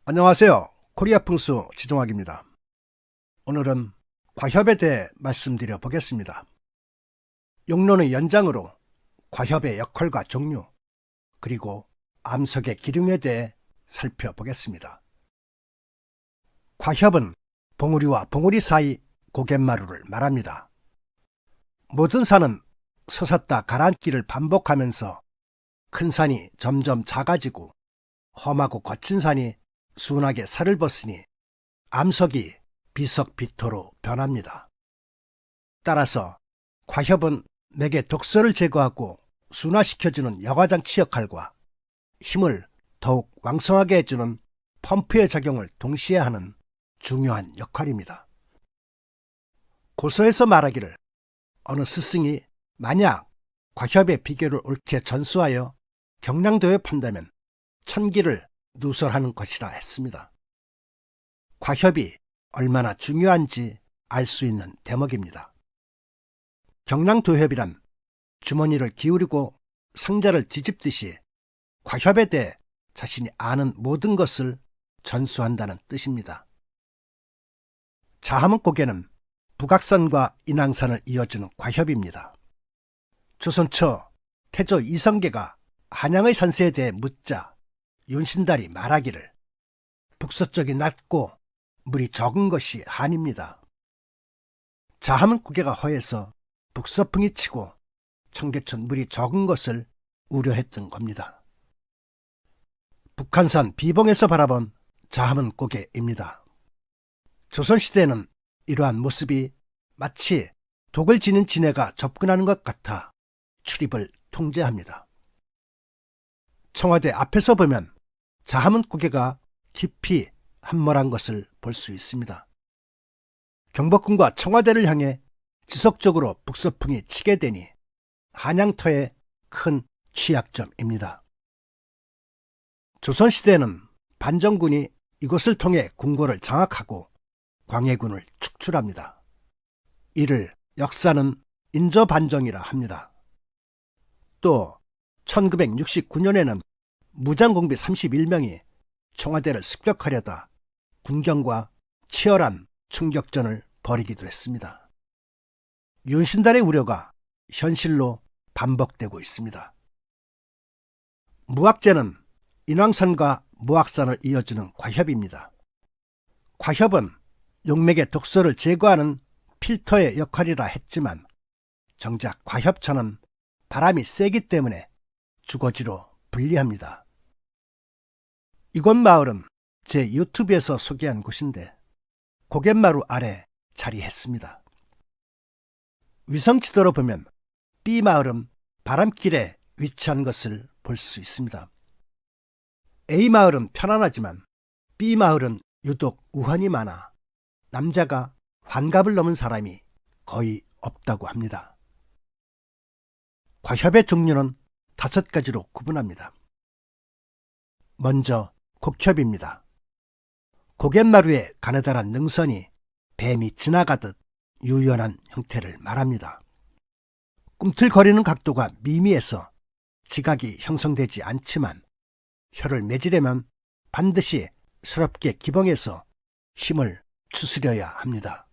안녕하세요. 코리아 풍수 지종학입니다. 오늘은 과협에 대해 말씀드려 보겠습니다. 용론의 연장으로 과협의 역할과 종류, 그리고 암석의 기륭에 대해 살펴보겠습니다. 과협은 봉우리와 봉우리 사이 고갯마루를 말합니다. 모든 산은 솟았다 가라앉기를 반복하면서 큰 산이 점점 작아지고 험하고 거친 산이 순하게 살을 벗으니 암석이 비석비토로 변합니다. 따라서 과협은 맥의 독소를 제거하고 순화시켜주는 여과장치 역할과 힘을 더욱 왕성하게 해주는 펌프의 작용을 동시에 하는 중요한 역할입니다. 고서에서 말하기를 어느 스승이 만약 과협의 비결을 옳게 전수하여 경량도에 판다면 천기를 누설하는 것이라 했습니다. 과협이 얼마나 중요한지 알 수 있는 대목입니다. 경량도협이란 주머니를 기울이고 상자를 뒤집듯이 과협에 대해 자신이 아는 모든 것을 전수한다는 뜻입니다. 자하문고개는 북악산과 인왕산을 이어주는 과협입니다. 조선 초 태조 이성계가 한양의 산세에 대해 묻자 윤신달이 말하기를 북서쪽이 낮고 물이 적은 것이 한입니다. 자하문고개가 허해서 북서풍이 치고 청계천 물이 적은 것을 우려했던 겁니다. 북한산 비봉에서 바라본 자하문고개입니다. 조선시대에는 이러한 모습이 마치 독을 지닌 지네가 접근하는 것 같아 출입을 통제합니다. 청와대 앞에서 보면 자하문고개가 깊이 함몰한 것을 볼 수 있습니다. 경복궁과 청와대를 향해 지속적으로 북서풍이 치게 되니 한양터의 큰 취약점입니다. 조선시대에는 반정군이 이곳을 통해 궁궐을 장악하고 광해군을 축출합니다. 이를 역사는 인조반정이라 합니다. 또 1969년에는 무장공비 31명이 청와대를 습격하려다 군경과 치열한 충격전을 벌이기도 했습니다. 윤신달의 우려가 현실로 반복되고 있습니다. 무악재는 인왕산과 무악산을 이어주는 과협입니다. 과협은 용맥의 독소를 제거하는 필터의 역할이라 했지만 정작 과협천은 바람이 세기 때문에 주거지로 불리합니다. 이곳 마을은 제 유튜브에서 소개한 곳인데 고갯마루 아래 자리했습니다. 위성지도로 보면 B마을은 바람길에 위치한 것을 볼 수 있습니다. A마을은 편안하지만 B마을은 유독 우환이 많아 남자가 환갑을 넘은 사람이 거의 없다고 합니다. 과협의 종류는 5가지로 구분합니다. 먼저 곡협입니다. 고갯마루에 가느다란 능선이 뱀이 지나가듯 유연한 형태를 말합니다. 꿈틀거리는 각도가 미미해서 지각이 형성되지 않지만 혀를 매지려면 반드시 서럽게 기벙해서 힘을 추스려야 합니다.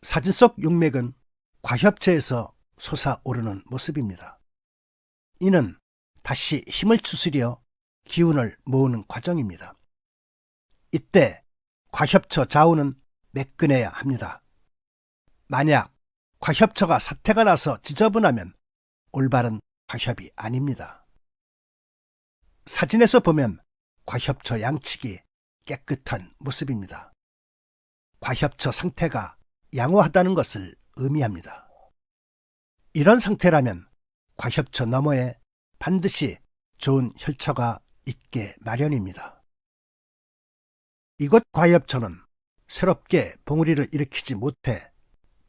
사진 속 용맥은 과협체에서 솟아오르는 모습입니다. 이는 다시 힘을 추스려 기운을 모으는 과정입니다. 이때 과협처 좌우는 매끈해야 합니다. 만약 과협처가 사태가 나서 지저분하면 올바른 과협이 아닙니다. 사진에서 보면 과협처 양측이 깨끗한 모습입니다. 과협처 상태가 양호하다는 것을 의미합니다. 이런 상태라면 과협처 너머에 반드시 좋은 혈처가 있게 마련입니다. 이곳 과협처는 새롭게 봉우리를 일으키지 못해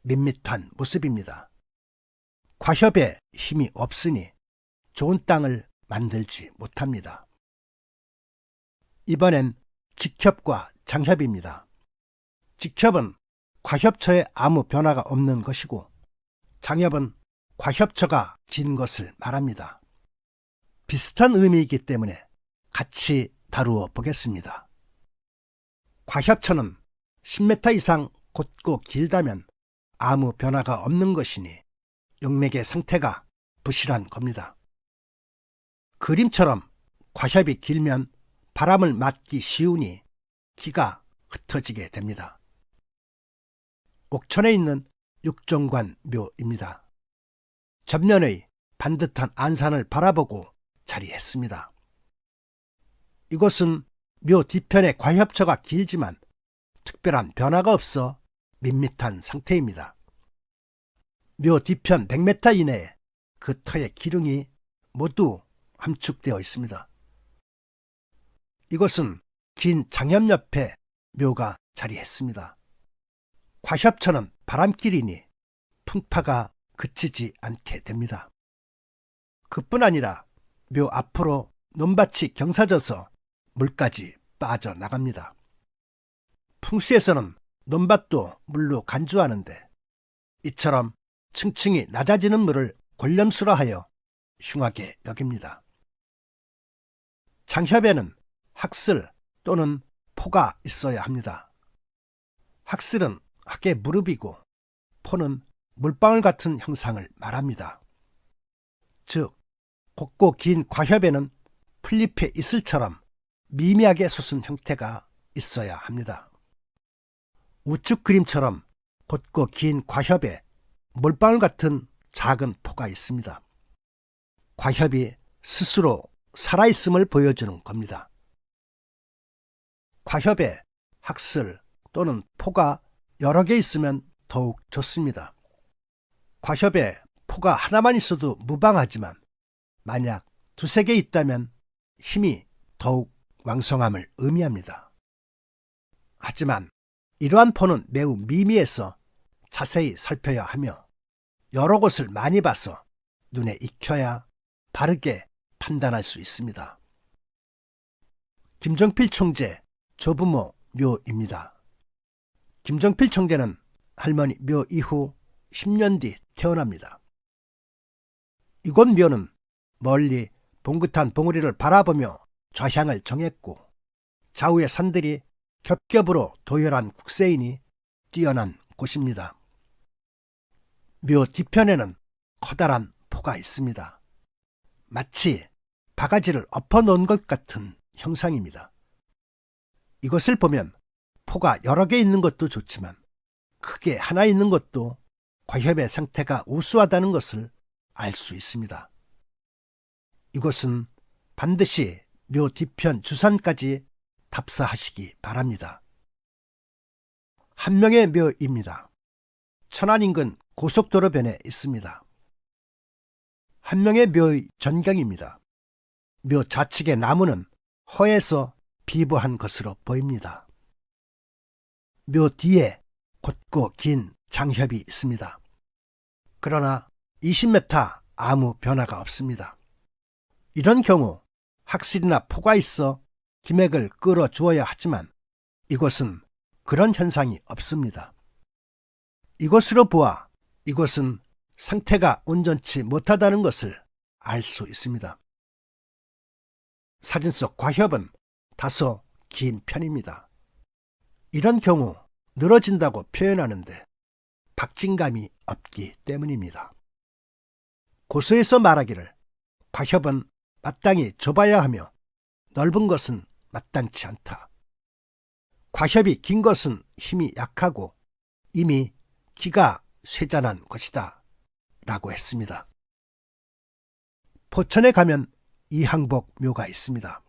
밋밋한 모습입니다. 과협에 힘이 없으니 좋은 땅을 만들지 못합니다. 이번엔 직협과 장협입니다. 직협은 과협처에 아무 변화가 없는 것이고 장협은 과협처가 긴 것을 말합니다. 비슷한 의미이기 때문에 같이 다루어 보겠습니다. 과협천은 10m 이상 곧고 길다면 아무 변화가 없는 것이니 용맥의 상태가 부실한 겁니다. 그림처럼 과협이 길면 바람을 맞기 쉬우니 기가 흩어지게 됩니다. 옥천에 있는 육종관 묘입니다. 전면의 반듯한 안산을 바라보고 자리했습니다. 이곳은 묘 뒤편의 과협처가 길지만 특별한 변화가 없어 밋밋한 상태입니다. 묘 뒤편 100m 이내에 그 터의 기둥이 모두 함축되어 있습니다. 이곳은 긴 장염 옆에 묘가 자리했습니다. 과협처는 바람길이니 풍파가 그치지 않게 됩니다. 그뿐 아니라 묘 앞으로 논밭이 경사져서 물까지 빠져나갑니다. 풍수에서는 논밭도 물로 간주하는데 이처럼 층층이 낮아지는 물을 골렴수라하여 흉하게 여깁니다. 장협에는 학슬 또는 포가 있어야 합니다. 학슬은 학의 무릎이고 포는 물방울 같은 형상을 말합니다. 즉, 곱고 긴 과협에는 풀잎의 이슬처럼 미미하게 솟은 형태가 있어야 합니다. 우측 그림처럼 곧고 긴 과협에 물방울 같은 작은 포가 있습니다. 과협이 스스로 살아있음을 보여주는 겁니다. 과협에 학슬 또는 포가 여러 개 있으면 더욱 좋습니다. 과협에 포가 하나만 있어도 무방하지만 만약 두세 개 있다면 힘이 더욱 왕성함을 의미합니다. 하지만 이러한 포는 매우 미미해서 자세히 살펴야 하며 여러 곳을 많이 봐서 눈에 익혀야 바르게 판단할 수 있습니다. 김정필 총재 조부모 묘입니다. 김정필 총재는 할머니 묘 이후 10년 뒤 태어납니다. 이곳 묘는 멀리 봉긋한 봉우리를 바라보며 좌향을 정했고 좌우의 산들이 겹겹으로 도열한 국세이니 뛰어난 곳입니다. 묘 뒤편에는 커다란 포가 있습니다. 마치 바가지를 엎어놓은 것 같은 형상입니다. 이것을 보면 포가 여러 개 있는 것도 좋지만 크게 하나 있는 것도 과협의 상태가 우수하다는 것을 알 수 있습니다. 이것은 반드시 묘 뒤편 주산까지 답사하시기 바랍니다. 한명의 묘입니다. 천안 인근 고속도로변에 있습니다. 한명의 묘의 전경입니다. 묘 좌측의 나무는 허에서 비보한 것으로 보입니다. 묘 뒤에 곧고 긴 장협이 있습니다. 그러나 20m 아무 변화가 없습니다. 이런 경우 학슬이나 포가 있어 기맥을 끌어주어야 하지만 이곳은 그런 현상이 없습니다. 이것으로 보아 이곳은 상태가 온전치 못하다는 것을 알 수 있습니다. 사진 속 과협은 다소 긴 편입니다. 이런 경우 늘어진다고 표현하는데 박진감이 없기 때문입니다. 고서에서 말하기를 과협은 마땅히 좁아야 하며 넓은 것은 마땅치 않다. 과협이 긴 것은 힘이 약하고 이미 기가 쇠잔한 것이다 라고 했습니다. 포천에 가면 이항복 묘가 있습니다.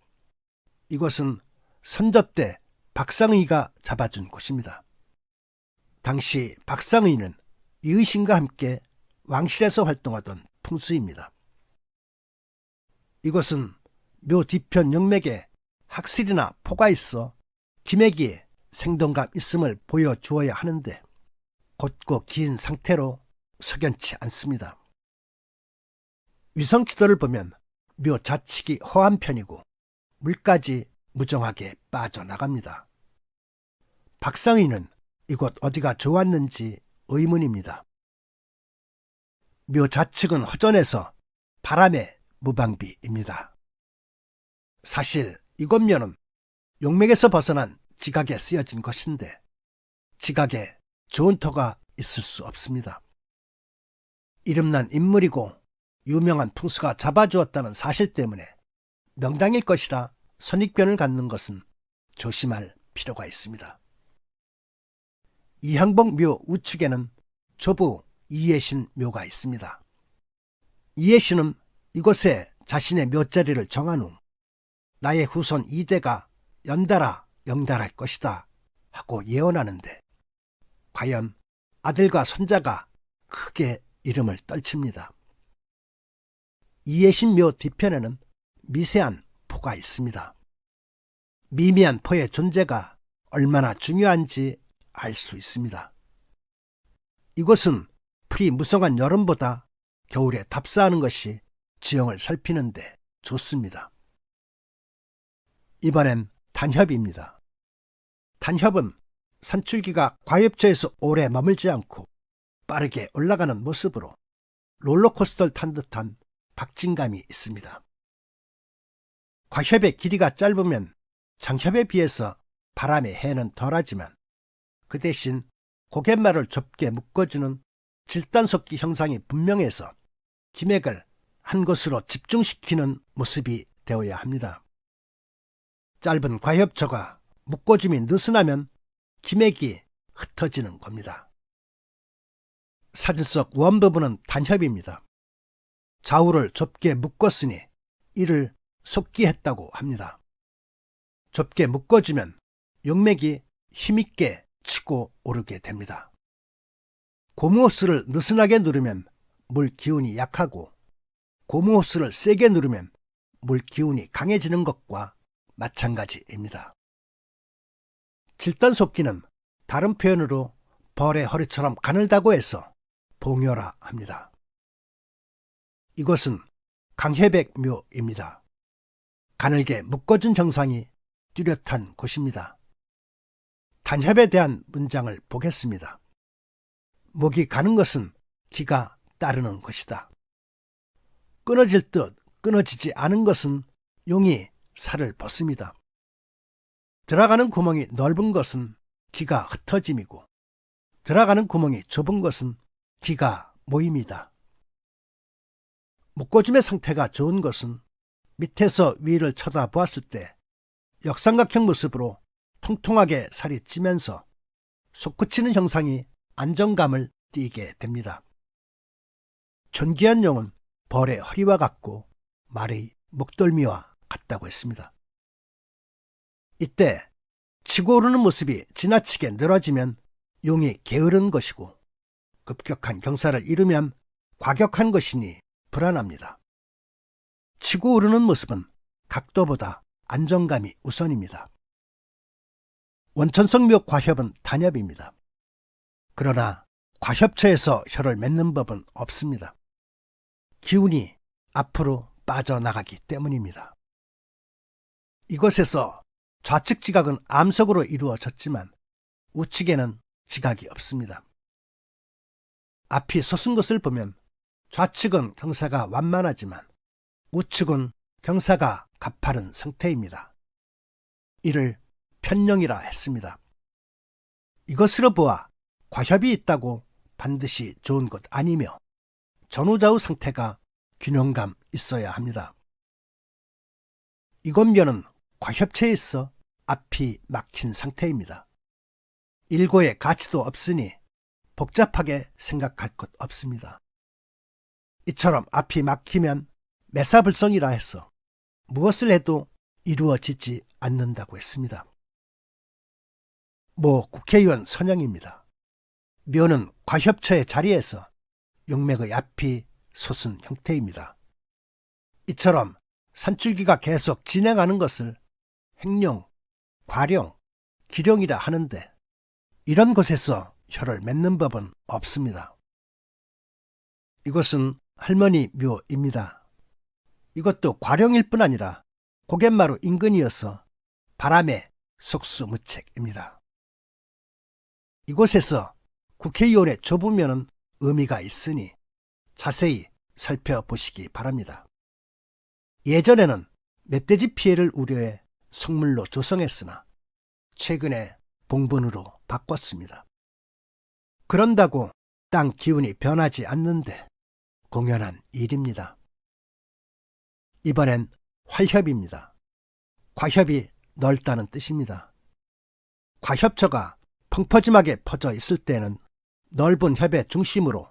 이곳은 선조 때 박상의가 잡아준 곳입니다. 당시 박상의는 이의신과 함께 왕실에서 활동하던 풍수입니다. 이곳은 묘 뒤편 영맥에 학슬이나 포가 있어 기맥이 생동감 있음을 보여주어야 하는데 곧고 긴 상태로 석연치 않습니다. 위성지도를 보면 묘 좌측이 허한 편이고 물까지 무정하게 빠져나갑니다. 박상의는 이곳 어디가 좋았는지 의문입니다. 묘 좌측은 허전해서 바람의 무방비입니다. 사실 이곳 묘는 용맥에서 벗어난 지각에 쓰여진 것인데 지각에 좋은 터가 있을 수 없습니다. 이름난 인물이고 유명한 풍수가 잡아주었다는 사실 때문에 명당일 것이라 선입견을 갖는 것은 조심할 필요가 있습니다. 이항복 묘 우측에는 조부 이예신 묘가 있습니다. 이예신은 이곳에 자신의 묘자리를 정한 후 나의 후손 2대가 연달아 영달할 것이다 하고 예언하는데 과연 아들과 손자가 크게 이름을 떨칩니다. 이예신 묘 뒤편에는 미세한 포가 있습니다. 미미한 포의 존재가 얼마나 중요한지 알 수 있습니다. 이곳은 풀이 무성한 여름보다 겨울에 답사하는 것이 지형을 살피는데 좋습니다. 이번엔 단협입니다. 단협은 산줄기가 과엽처에서 오래 머물지 않고 빠르게 올라가는 모습으로 롤러코스터를 탄 듯한 박진감이 있습니다. 과협의 길이가 짧으면 장협에 비해서 바람의 해는 덜하지만 그 대신 고갯말을 좁게 묶어주는 질단속기 형상이 분명해서 기맥을 한 곳으로 집중시키는 모습이 되어야 합니다. 짧은 과협처가 묶어줌이 느슨하면 기맥이 흩어지는 겁니다. 사진 속 원부분은 단협입니다. 좌우를 좁게 묶었으니 이를 속기했다고 합니다. 좁게 묶어주면 용맥이 힘있게 치고 오르게 됩니다. 고무호스를 느슨하게 누르면 물 기운이 약하고 고무호스를 세게 누르면 물 기운이 강해지는 것과 마찬가지입니다. 질단속기는 다른 표현으로 벌의 허리처럼 가늘다고 해서 봉효라 합니다. 이곳은 강혜백묘입니다. 가늘게 묶어준 형상이 뚜렷한 곳입니다. 단협에 대한 문장을 보겠습니다. 목이 가는 것은 기가 따르는 것이다. 끊어질 듯 끊어지지 않은 것은 용이 살을 벗습니다. 들어가는 구멍이 넓은 것은 기가 흩어짐이고 들어가는 구멍이 좁은 것은 기가 모임이다. 묶어줌의 상태가 좋은 것은 밑에서 위를 쳐다보았을 때 역삼각형 모습으로 통통하게 살이 찌면서 솟구치는 형상이 안정감을 띠게 됩니다. 존귀한 용은 벌의 허리와 같고 말의 목덜미와 같다고 했습니다. 이때 치고 오르는 모습이 지나치게 늘어지면 용이 게으른 것이고 급격한 경사를 이루면 과격한 것이니 불안합니다. 치고 오르는 모습은 각도보다 안정감이 우선입니다. 원천성묘 과협은 단협입니다. 그러나 과협처에서 혀를 맺는 법은 없습니다. 기운이 앞으로 빠져나가기 때문입니다. 이곳에서 좌측 지각은 암석으로 이루어졌지만 우측에는 지각이 없습니다. 앞이 솟은 것을 보면 좌측은 경사가 완만하지만 우측은 경사가 가파른 상태입니다. 이를 편령이라 했습니다. 이것으로 보아 과협이 있다고 반드시 좋은 것 아니며 전후좌우 상태가 균형감 있어야 합니다. 이곳 묘는 과협체에 있어 앞이 막힌 상태입니다. 일고의 가치도 없으니 복잡하게 생각할 것 없습니다. 이처럼 앞이 막히면 매사불성이라 해서 무엇을 해도 이루어지지 않는다고 했습니다. 모 국회의원 선영입니다. 묘는 과협처의 자리에서 용맥의 앞이 솟은 형태입니다. 이처럼 산줄기가 계속 진행하는 것을 행룡, 과룡, 기룡이라 하는데 이런 곳에서 혀를 맺는 법은 없습니다. 이것은 할머니 묘입니다. 이것도 과룡일 뿐 아니라 고갯마루 인근이어서 바람의 속수무책입니다. 이곳에서 국회의원의 좁으면은 의미가 있으니 자세히 살펴보시기 바랍니다. 예전에는 멧돼지 피해를 우려해 성물로 조성했으나 최근에 봉분으로 바꿨습니다. 그런다고 땅 기운이 변하지 않는데 공연한 일입니다. 이번엔 활협입니다. 과협이 넓다는 뜻입니다. 과협처가 펑퍼짐하게 퍼져 있을 때는 넓은 협의 중심으로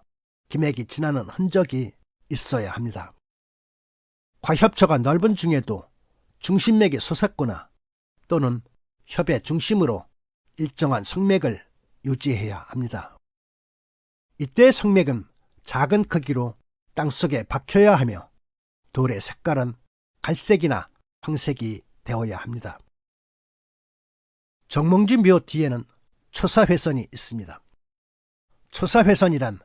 기맥이 지나는 흔적이 있어야 합니다. 과협처가 넓은 중에도 중심맥이 솟았거나 또는 협의 중심으로 일정한 성맥을 유지해야 합니다. 이때의 성맥은 작은 크기로 땅속에 박혀야 하며 돌의 색깔은 갈색이나 황색이 되어야 합니다. 정몽지 묘 뒤에는 초사회선이 있습니다. 초사회선이란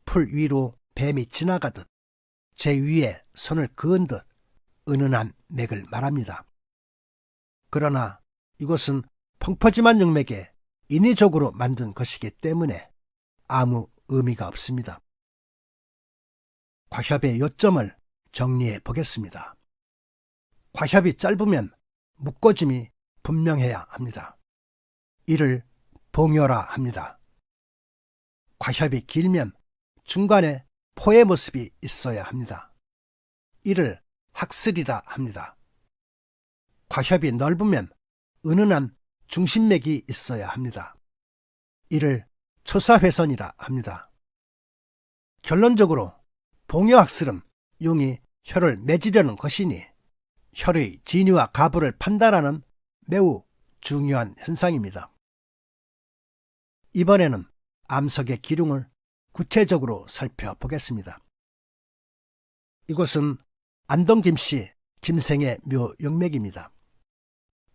풀 위로 뱀이 지나가듯 제 위에 손을 그은 듯 은은한 맥을 말합니다. 그러나 이것은 펑퍼짐한 용맥에 인위적으로 만든 것이기 때문에 아무 의미가 없습니다. 과협의 요점을 정리해 보겠습니다. 과협이 짧으면 묶어짐이 분명해야 합니다. 이를 봉여라 합니다. 과협이 길면 중간에 포의 모습이 있어야 합니다. 이를 학슬이라 합니다. 과협이 넓으면 은은한 중심맥이 있어야 합니다. 이를 초사회선이라 합니다. 결론적으로 봉여학슬은 용이 혀를 맺으려는 것이니 혀의 진위와 가부를 판단하는 매우 중요한 현상입니다. 이번에는 암석의 기륭을 구체적으로 살펴보겠습니다. 이곳은 안동 김씨 김생의 묘 용맥입니다.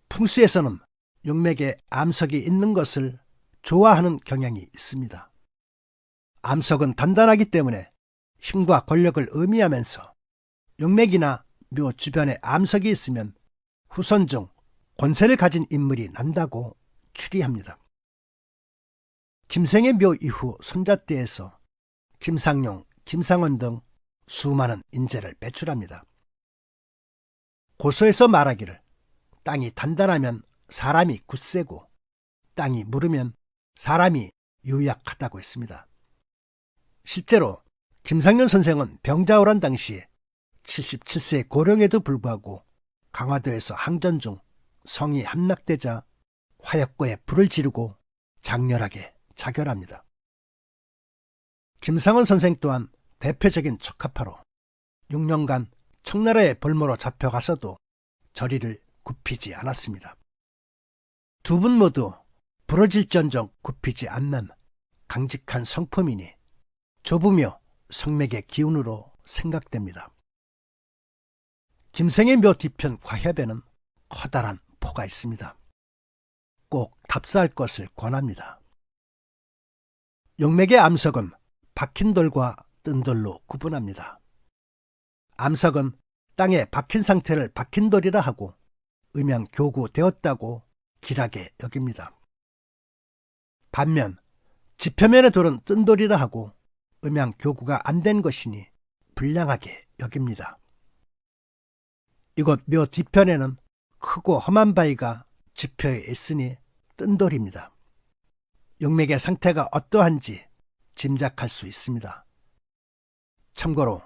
풍수에서는 용맥에 암석이 있는 것을 좋아하는 경향이 있습니다. 암석은 단단하기 때문에 힘과 권력을 의미하면서 용맥이나 묘 주변에 암석이 있으면 후손 중 권세를 가진 인물이 난다고 추리합니다. 김생의 묘 이후 손자대에서 김상용, 김상원 등 수많은 인재를 배출합니다. 고서에서 말하기를 땅이 단단하면 사람이 굳세고 땅이 무르면 사람이 유약하다고 했습니다. 실제로 김상년 선생은 병자호란 당시에 77세 고령에도 불구하고 강화도에서 항전 중 성이 함락되자 화약고에 불을 지르고 장렬하게 자결합니다. 김상원 선생 또한 대표적인 척화파로 6년간 청나라의 볼모로 잡혀가서도 저리를 굽히지 않았습니다. 두 분 모두 부러질전정 굽히지 않는 강직한 성품이니 좁으며 성맥의 기운으로 생각됩니다. 김생의 묘 뒤편 과협에는 커다란 포가 있습니다. 꼭 답사할 것을 권합니다. 용맥의 암석은 박힌 돌과 뜬 돌로 구분합니다. 암석은 땅에 박힌 상태를 박힌 돌이라 하고 음양교구되었다고 길하게 여깁니다. 반면 지표면의 돌은 뜬 돌이라 하고 음양교구가 안 된 것이니 불량하게 여깁니다. 이곳 묘 뒤편에는 크고 험한 바위가 지표에 있으니 뜬 돌입니다. 용맥의 상태가 어떠한지 짐작할 수 있습니다. 참고로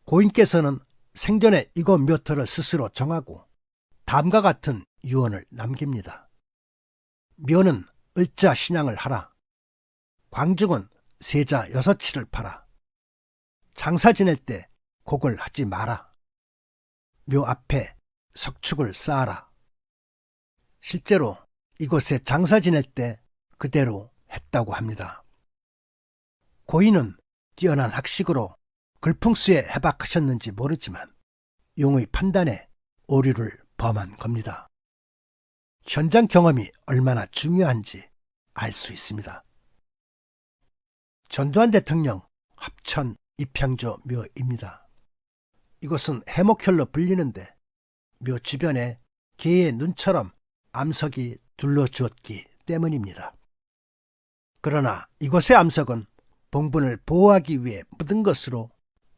고인께서는 생전에 이곳 묘터를 스스로 정하고 다음과 같은 유언을 남깁니다. 묘는 을자 신앙을 하라. 광중은 세자 6치를 파라. 장사 지낼 때 곡을 하지 마라. 묘 앞에 석축을 쌓아라. 실제로 이곳에 장사 지낼 때 그대로 했다고 합니다. 고인은 뛰어난 학식으로 글풍수에 해박하셨는지 모르지만 용의 판단에 오류를 범한 겁니다. 현장 경험이 얼마나 중요한지 알 수 있습니다. 전두환 대통령 합천 입향조 묘입니다. 이곳은 해목혈로 불리는데 묘 주변에 개의 눈처럼 암석이 둘러주었기 때문입니다. 그러나 이곳의 암석은 봉분을 보호하기 위해 묻은 것으로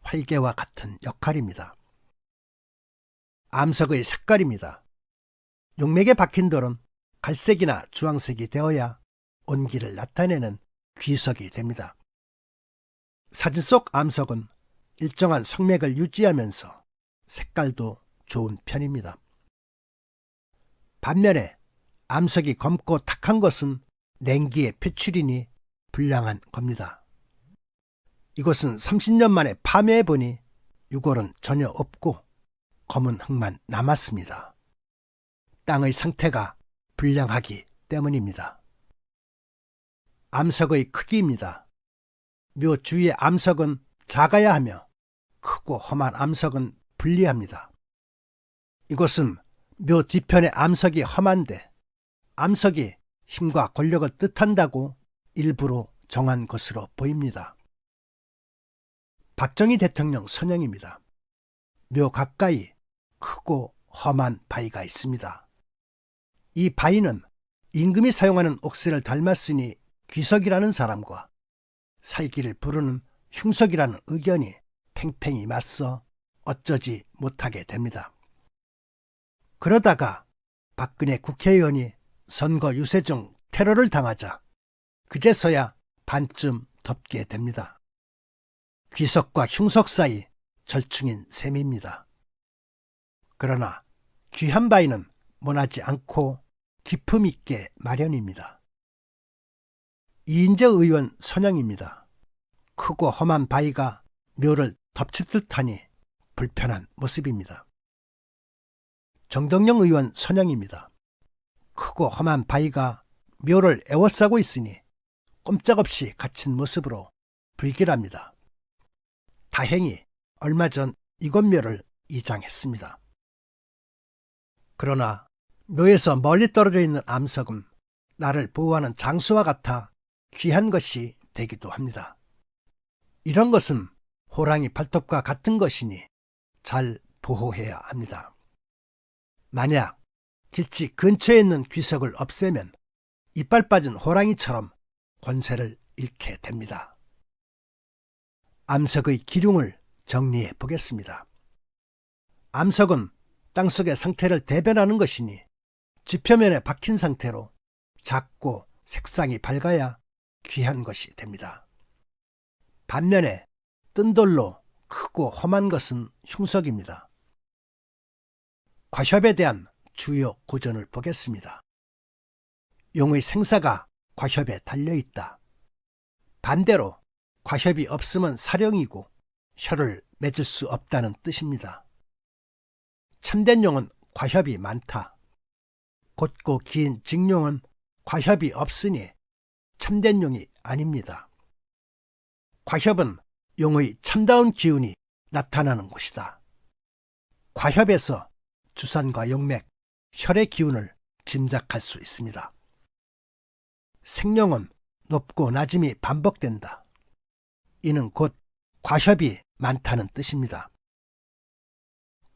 활개와 같은 역할입니다. 암석의 색깔입니다. 용맥에 박힌 돌은 갈색이나 주황색이 되어야 온기를 나타내는 귀석이 됩니다. 사진 속 암석은 일정한 성맥을 유지하면서 색깔도 좋은 편입니다. 반면에 암석이 검고 탁한 것은 냉기의 표출이니 불량한 겁니다. 이곳은 30년 만에 파묘해보니 유골은 전혀 없고 검은 흙만 남았습니다. 땅의 상태가 불량하기 때문입니다. 암석의 크기입니다. 묘 주위의 암석은 작아야 하며 크고 험한 암석은 분리합니다. 이곳은 묘 뒤편의 암석이 험한데 암석이 힘과 권력을 뜻한다고 일부러 정한 것으로 보입니다. 박정희 대통령 선영입니다. 묘 가까이 크고 험한 바위가 있습니다. 이 바위는 임금이 사용하는 옥새를 닮았으니 귀석이라는 사람과 살기를 부르는 흉석이라는 의견이 팽팽히 맞서 어쩌지 못하게 됩니다. 그러다가 박근혜 국회의원이 선거 유세 중 테러를 당하자 그제서야 반쯤 덮게 됩니다. 귀석과 흉석 사이 절충인 셈입니다. 그러나 귀한 바위는 모나지 않고 기품 있게 마련입니다. 이인재 의원 선영입니다. 크고 험한 바위가 묘를 덮칠 듯하니 불편한 모습입니다. 정동영 의원 선영입니다. 크고 험한 바위가 묘를 에워싸고 있으니 꼼짝없이 갇힌 모습으로 불길합니다. 다행히 얼마 전 이곳 묘를 이장했습니다. 그러나 묘에서 멀리 떨어져 있는 암석은 나를 보호하는 장수와 같아 귀한 것이 되기도 합니다. 이런 것은 호랑이 발톱과 같은 것이니 잘 보호해야 합니다. 만약 길지 근처에 있는 귀석을 없애면 이빨 빠진 호랑이처럼 권세를 잃게 됩니다. 암석의 기륭을 정리해 보겠습니다. 암석은 땅속의 상태를 대변하는 것이니 지표면에 박힌 상태로 작고 색상이 밝아야 귀한 것이 됩니다. 반면에 뜬 돌로 크고 험한 것은 흉석입니다. 과협에 대한 주요 고전을 보겠습니다. 용의 생사가 과협에 달려있다. 반대로 과협이 없으면 사령이고 혀를 맺을 수 없다는 뜻입니다. 참된 용은 과협이 많다. 곧고 긴 직용은 과협이 없으니 참된 용이 아닙니다. 과협은 용의 참다운 기운이 나타나는 곳이다. 과협에서 주산과 용맥, 혈의 기운을 짐작할 수 있습니다. 생룡은 높고 낮음이 반복된다. 이는 곧 과협이 많다는 뜻입니다.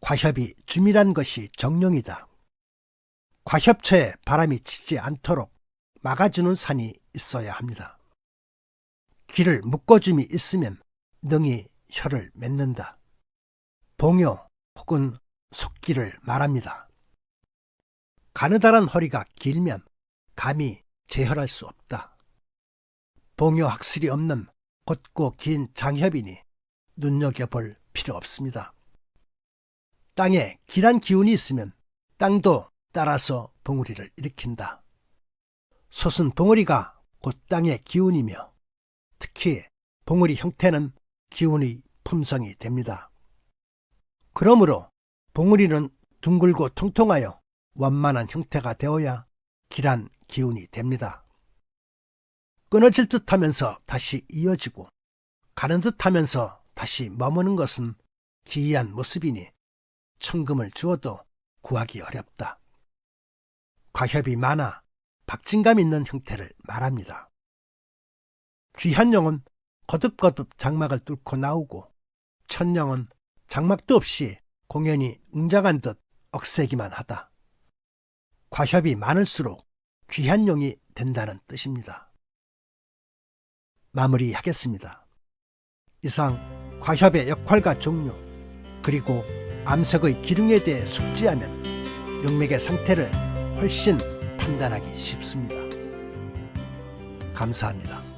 과협이 주밀한 것이 정룡이다. 과협처에 바람이 치지 않도록 막아주는 산이 있어야 합니다. 귀를 묶어줌이 있으면 능히 혀를 맺는다. 봉요 혹은 속기를 말합니다. 가느다란 허리가 길면 감히 제혈할 수 없다. 봉요 학술이 없는 곧고 긴 장협이니 눈여겨볼 필요 없습니다. 땅에 길한 기운이 있으면 땅도 따라서 봉우리를 일으킨다. 솟은 봉우리가 곧 땅의 기운이며 특히 봉우리 형태는 기운의 품성이 됩니다. 그러므로 봉우리는 둥글고 통통하여 원만한 형태가 되어야 길한 기운이 됩니다. 끊어질 듯하면서 다시 이어지고 가는 듯하면서 다시 머무는 것은 기이한 모습이니 천금을 주어도 구하기 어렵다. 과협이 많아 박진감 있는 형태를 말합니다. 귀한 용은 거듭거듭 장막을 뚫고 나오고 천령은 장막도 없이 공연히 웅장한 듯 억세기만 하다. 과협이 많을수록 귀한 용이 된다는 뜻입니다. 마무리하겠습니다. 이상 과협의 역할과 종류 그리고 암석의 기둥에 대해 숙지하면 용맥의 상태를 훨씬 판단하기 쉽습니다. 감사합니다.